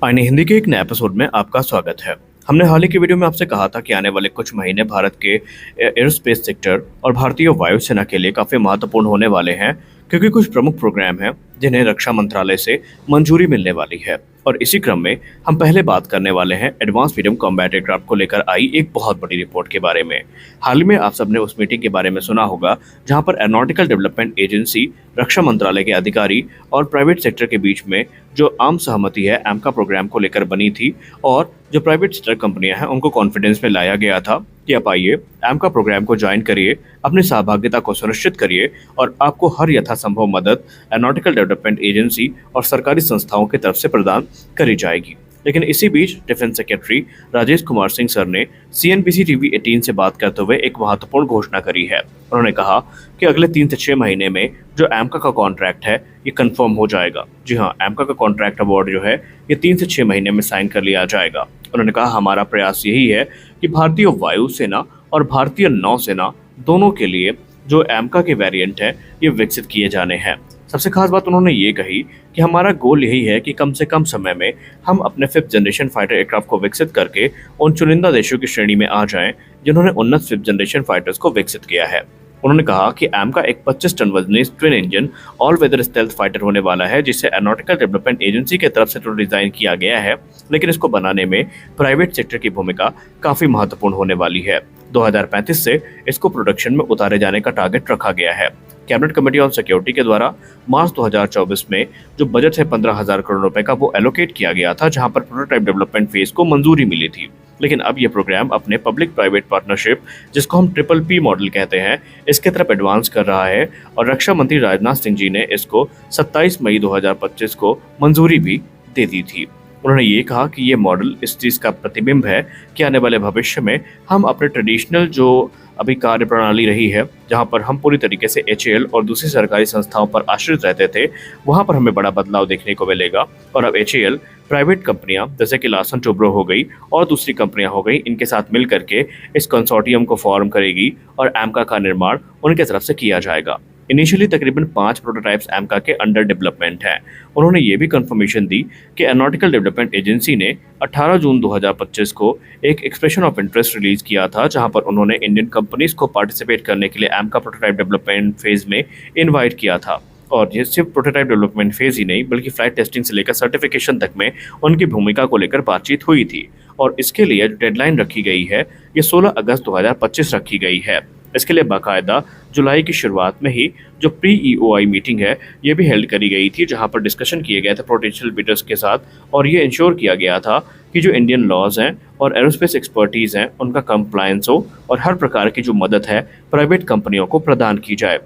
आईने हिंदी के एक नए एपिसोड में आपका स्वागत है। हमने हाल ही की वीडियो में आपसे कहा था कि आने वाले कुछ महीने भारत के एयरोस्पेस सेक्टर और भारतीय वायुसेना के लिए काफ़ी महत्वपूर्ण होने वाले हैं, क्योंकि कुछ प्रमुख प्रोग्राम हैं जिन्हें रक्षा मंत्रालय से मंजूरी मिलने वाली है। और इसी क्रम में हम पहले बात करने वाले हैं एडवांस मीडियम कॉम्बैट एयरक्राफ्ट को लेकर आई एक बहुत बड़ी रिपोर्ट के बारे में। हाल ही में आप सबने उस मीटिंग के बारे में सुना होगा जहां पर एरोनॉटिकल डेवलपमेंट एजेंसी, रक्षा मंत्रालय के अधिकारी और प्राइवेट सेक्टर के बीच में जो आम सहमति है एमका प्रोग्राम को लेकर बनी थी। और जो प्राइवेट सेक्टर कंपनियां हैं उनको कॉन्फिडेंस में लाया गया था कि आप आइए, एमका प्रोग्राम को ज्वाइन करिए, अपनी सहभागिता को सुनिश्चित करिए और आपको हर यथासंभव मदद एरोनॉटिकल डेवलपमेंट एजेंसी और सरकारी संस्थाओं की तरफ से प्रदान करी जाएगी। लेकिन इसी बीच defence secretary Rajesh Kumar Singh sir ने CNBC TV 18 से बात करते हुए एक महत्वपूर्ण घोषणा करी है। उन्होंने कहा कि अगले 3 से 6 महीने में जो एमका का कॉन्ट्रैक्ट है ये कंफर्म हो जाएगा। जी हाँ, एमका का कॉन्ट्रैक्ट अवार्ड जो है ये 3 से 6 महीने में साइन कर लिया जाएगा। उन्होंने कहा हमारा प्रयास यही है कि भारतीय वायुसेना और भारतीय नौसेना दोनों के लिए जो एमका के वेरिएंट है ये विकसित किए जाने हैं। सबसे खास बात उन्होंने ये कही कि हमारा गोल यही है कि कम से कम समय में हम अपने 5th जनरेशन फाइटर एयरक्राफ्ट को विकसित करके उन चुनिंदा देशों की श्रेणी में आ जाएं जिन्होंने उन्नत 5th जनरेशन फाइटर्स को विकसित किया है। उन्होंने कहा कि एमका एक 25 टन वजनी twin engine all weather stealth fighter होने वाला है, जिसे एरोनॉटिकल डेवलपमेंट एजेंसी की तरफ से तो डिजाइन किया गया है, लेकिन इसको बनाने में प्राइवेट सेक्टर की भूमिका काफी महत्वपूर्ण होने वाली है। 2035 से इसको प्रोडक्शन में उतारे जाने का टारगेट रखा गया है। कैबिनेट कमेटी ऑन सिक्योरिटी के द्वारा मार्च 2024 में जो बजट है 15,000 करोड़ रुपए का वो एलोकेट किया गया था, जहां पर प्रोटोटाइप डेवलपमेंट फेज को मंजूरी मिली थी। लेकिन अब ये प्रोग्राम अपने पब्लिक प्राइवेट पार्टनरशिप, जिसको हम PPP मॉडल कहते हैं, इसके तरफ एडवांस कर रहा है और रक्षा मंत्री राजनाथ सिंह जी ने इसको 27 मई 2025 को मंजूरी भी दे दी थी। उन्होंने ये कहा कि ये मॉडल इस चीज़ का प्रतिबिंब है कि आने वाले भविष्य में हम अपने ट्रेडिशनल जो अभी कार्य प्रणाली रही है, जहां पर हम पूरी तरीके से HAL और दूसरी सरकारी संस्थाओं पर आश्रित रहते थे, वहां पर हमें बड़ा बदलाव देखने को मिलेगा। और अब HAL प्राइवेट कंपनियां जैसे कि लार्सन टोब्रो हो गई और दूसरी कंपनियां हो गई, इनके साथ मिल करके इस कंसोर्टियम को फॉर्म करेगी और एमका का निर्माण उनके तरफ से किया जाएगा। इनिशियली तकरीबन 5 प्रोटोटाइप्स एमका के अंडर डेवलपमेंट हैं। उन्होंने ये भी कंफर्मेशन दी कि एरोनॉटिकल डेवलपमेंट एजेंसी ने 18 जून 2025 को एक एक्सप्रेशन ऑफ इंटरेस्ट रिलीज किया था, जहां पर उन्होंने इंडियन कंपनीज को पार्टिसिपेट करने के लिए एमका प्रोटोटाइप डेवलपमेंट फेज में इन्वाइट किया था। और ये सिर्फ प्रोटोटाइप डेवलपमेंट फेज ही नहीं बल्कि फ्लाइट टेस्टिंग से लेकर सर्टिफिकेशन तक में उनकी भूमिका को लेकर बातचीत हुई थी। और इसके लिए जो डेडलाइन रखी गई है ये 16 अगस्त 2025 रखी गई है। इसके लिए बाकायदा जुलाई की शुरुआत में ही जो प्री EOI मीटिंग है ये भी हेल्ड करी गई थी, जहां पर डिस्कशन किए गए थे पोटेंशियल बिडर्स के साथ और ये इंश्योर किया गया था कि जो इंडियन लॉज हैं और एरोस्पेस एक्सपर्टीज हैं उनका कंप्लायंस हो और हर प्रकार की जो मदद है प्राइवेट कंपनियों को प्रदान की जाए।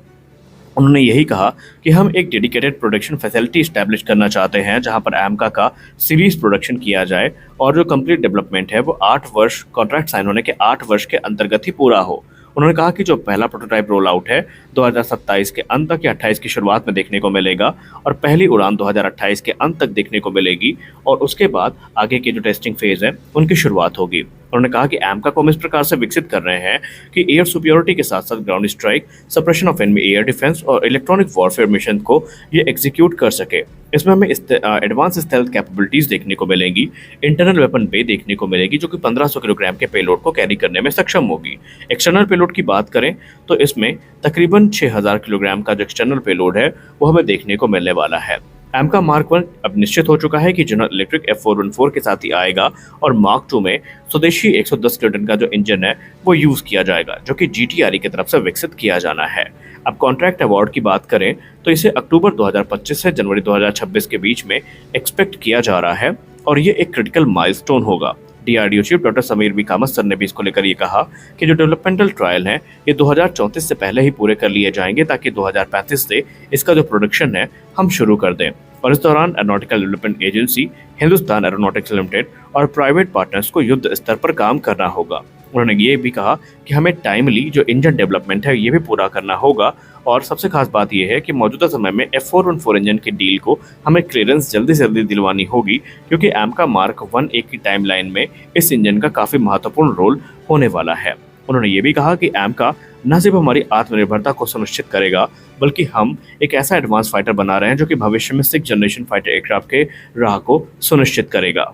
उन्होंने यही कहा कि हम एक डेडिकेटेड प्रोडक्शन फैसिलिटी इस्टेब्लिश करना चाहते हैं, जहां पर एमका का सीरीज प्रोडक्शन किया जाए और जो कंप्लीट डेवलपमेंट है वो 8 वर्ष, कॉन्ट्रैक्ट साइन होने के 8 वर्ष के अंतर्गत ही पूरा हो। उन्होंने कहा कि जो पहला प्रोटोटाइप रोल आउट है 2027 के अंत तक या 28 की शुरुआत में देखने को मिलेगा और पहली उड़ान 2028 के अंत तक देखने को मिलेगी और उसके बाद आगे के जो टेस्टिंग फेज है उनकी शुरुआत होगी। उन्होंने कहा कि एमका को हम इस प्रकार से विकसित कर रहे हैं कि एयर सुपियोरिटी के साथ साथ ground strike, suppression of enemy air defence और इलेक्ट्रॉनिक वॉरफेयर मिशन को ये एग्जीक्यूट कर सके। इसमें हमें एडवांस स्टेल्थ कैपेबिलिटीज देखने को मिलेंगी, इंटरनल वेपन बे देखने को मिलेगी जो कि 1500 किलोग्राम के पेलोड को कैरी करने में सक्षम होगी। एक्सटर्नल पेलोड की बात करें तो इसमें तकरीबन 6000 किलोग्राम का जो एक्सटर्नल पेलोड है वो हमें देखने को मिलने वाला है। एमका मार्क 1 अब निश्चित हो चुका है कि जनरल इलेक्ट्रिक F414 के साथ ही आएगा और मार्क 2 में स्वदेशी 110 किलोटन का जो इंजन है वो यूज़ किया जाएगा, जो कि GTRE की तरफ से विकसित किया जाना है। अब कॉन्ट्रैक्ट अवार्ड की बात करें तो इसे अक्टूबर 2025 से जनवरी 2026 के बीच में एक्सपेक्ट किया जा रहा है और ये एक क्रिटिकल माइलस्टोन होगा। DRDO chief doctor Sameer B Kamath sir ने भी इसको लेकर ये कहा कि जो डेवलपमेंटल ट्रायल हैं ये 2034 से पहले ही पूरे कर लिए जाएंगे, ताकि 2035 से इसका जो प्रोडक्शन है हम शुरू कर दें। और इस दौरान aeronautical development agency, Hindustan aeronautics limited और प्राइवेट पार्टनर्स को युद्ध स्तर पर काम करना होगा। उन्होंने ये भी कहा कि हमें टाइमली जो इंजन डेवलपमेंट है ये भी पूरा करना होगा और सबसे खास बात यह है कि मौजूदा समय में F414 इंजन के डील को हमें क्लियरेंस जल्दी से जल्दी दिलवानी होगी, क्योंकि एमका मार्क 1A की टाइमलाइन में इस इंजन का काफ़ी महत्वपूर्ण रोल होने वाला है। उन्होंने ये भी कहा कि AMCA न सिर्फ हमारी आत्मनिर्भरता को सुनिश्चित करेगा, बल्कि हम एक ऐसा एडवांस फाइटर बना रहे हैं जो कि भविष्य में 6th जनरेशन फाइटर एयरक्राफ्ट के राह को सुनिश्चित करेगा।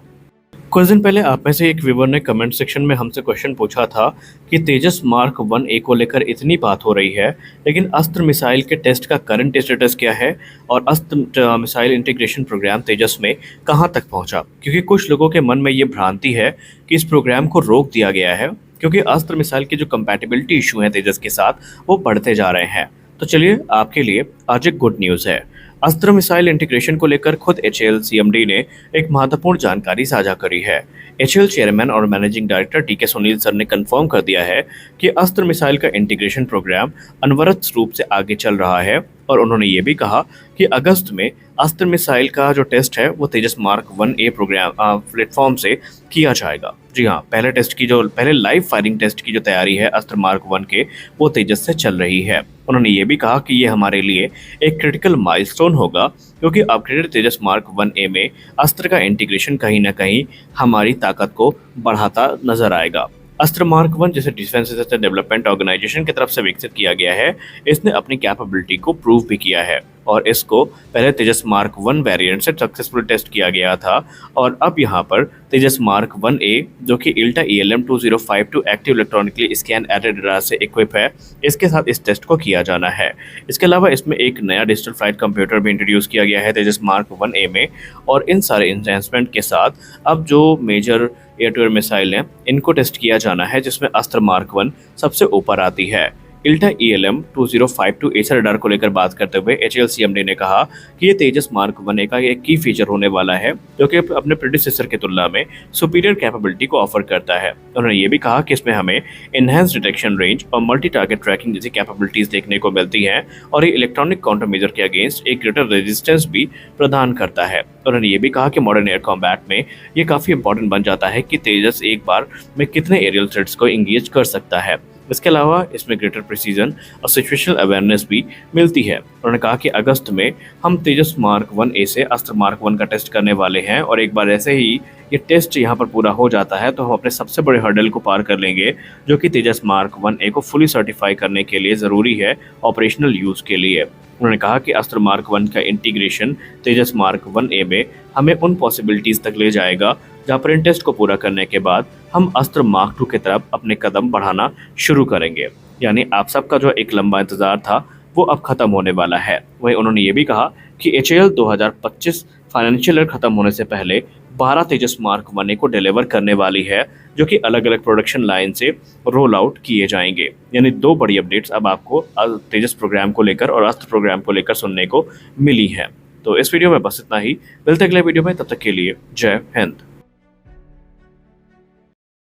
कुछ दिन पहले आप में से एक व्यूअर ने कमेंट सेक्शन में हमसे क्वेश्चन पूछा था कि तेजस मार्क 1A को लेकर इतनी बात हो रही है, लेकिन अस्त्र मिसाइल के टेस्ट का करंट स्टेटस क्या है और अस्त्र मिसाइल इंटीग्रेशन प्रोग्राम तेजस में कहां तक पहुंचा। क्योंकि कुछ लोगों के मन में ये भ्रांति है कि इस प्रोग्राम को रोक दिया गया है क्योंकि अस्त्र मिसाइल के जो कंपैटिबिलिटी इशू हैं तेजस के साथ वो बढ़ते जा रहे हैं। तो चलिए आपके लिए आज एक गुड न्यूज़ है। अस्त्र मिसाइल इंटीग्रेशन को लेकर खुद HAL CMD ने एक महत्वपूर्ण जानकारी साझा करी है। HAL चेयरमैन और managing director TK Sunil sir ने कंफर्म कर दिया है कि अस्त्र मिसाइल का इंटीग्रेशन प्रोग्राम अनवरत रूप से आगे चल रहा है और उन्होंने ये भी कहा कि अगस्त में अस्त्र मिसाइल का जो टेस्ट है वो तेजस मार्क 1A प्रोग्राम प्लेटफॉर्म से किया जाएगा। जी हाँ, पहले लाइव फायरिंग टेस्ट की जो तैयारी है अस्त्र मार्क 1 के वो तेजस से चल रही है। उन्होंने ये भी कहा कि ये हमारे लिए एक क्रिटिकल माइलस्टोन होगा क्योंकि अपग्रेडेड तेजस मार्क 1A में अस्त्र का इंटीग्रेशन कहीं ना कहीं हमारी ताकत को बढ़ाता नजर आएगा। अस्त्र मार्क 1 जैसे डिफेंस सिस्टम डेवलपमेंट ऑर्गेनाइजेशन की तरफ से विकसित किया गया है, इसने अपनी कैपेबिलिटी को प्रूव भी किया है और इसको पहले तेजस मार्क 1 वेरिएंट से सक्सेसफुल टेस्ट किया गया था और अब यहाँ पर तेजस मार्क 1A जो कि ILTA ELM 2052 active electronically scan aided radar से इक्विप है, इसके साथ इस टेस्ट को किया जाना है। इसके अलावा इसमें एक नया डिजिटल फ्लाइट कंप्यूटर भी इंट्रोड्यूस किया गया है तेजस मार्क 1A में और इन सारे इन्हेंसमेंट के साथ अब जो major air to air missile हैं इनको टेस्ट किया जाना है, जिसमें अस्त्र मार्क 1 सबसे ऊपर आती है। ILTA ELM 2052 एसर रडार को लेकर बात करते हुए HAL CMD ने कहा कि ये तेजस मार्क 1A का एक की फीचर होने वाला है जो कि अपने प्रेडिसेसर की तुलना में सुपीरियर कैपेबिलिटी को ऑफर करता है। उन्होंने ये भी कहा कि इसमें हमें इनहेंस डिटेक्शन रेंज और मल्टी टारगेट ट्रैकिंग जैसी कैपेबिलिटीज देखने को मिलती हैं और ये इलेक्ट्रॉनिक काउंटर मेजर के अगेंस्ट एक ग्रेटर रेजिस्टेंस भी प्रदान करता है। उन्होंने ये भी कहा कि मॉडर्न एयर कॉम्बैट में ये काफ़ी इंपॉर्टेंट बन जाता है कि तेजस एक बार में कितने एरियल थ्रेट्स को इंगेज कर सकता है। इसके अलावा इसमें ग्रेटर प्रिसीजन और सिचुएशनल अवेयरनेस भी मिलती है। उन्होंने कहा कि अगस्त में हम तेजस मार्क 1A से अस्त्र मार्क 1 का टेस्ट करने वाले हैं और एक बार ऐसे ही ये टेस्ट यहाँ पर पूरा हो जाता है तो हम अपने सबसे बड़े हर्डल को पार कर लेंगे जो कि तेजस मार्क 1A को फुली सर्टिफाई करने के लिए ज़रूरी है ऑपरेशनल यूज़ के लिए। उन्होंने कहा कि अस्त्र मार्क 1 का इंटीग्रेशन तेजस मार्क 1A में हमें उन पॉसिबिलिटीज़ तक ले जाएगा जहाँ पर इन टेस्ट को पूरा करने के बाद हम अस्त्र मार्क 2 की तरफ अपने कदम बढ़ाना शुरू करेंगे। यानी आप सबका जो एक लंबा इंतज़ार था वो अब ख़त्म होने वाला है। वहीं उन्होंने ये भी कहा कि HAL 2025 फाइनेंशियल ईयर ख़त्म होने से पहले 12 तेजस मार्क 1A को डिलीवर करने वाली है जो कि अलग अलग प्रोडक्शन लाइन से रोल आउट किए जाएंगे। यानी 2 बड़ी अपडेट्स अब आपको तेजस प्रोग्राम को लेकर और अस्त्र प्रोग्राम को लेकर सुनने को मिली हैं। तो इस वीडियो में बस इतना ही, मिलते अगले वीडियो में, तब तक के लिए जय हिंद।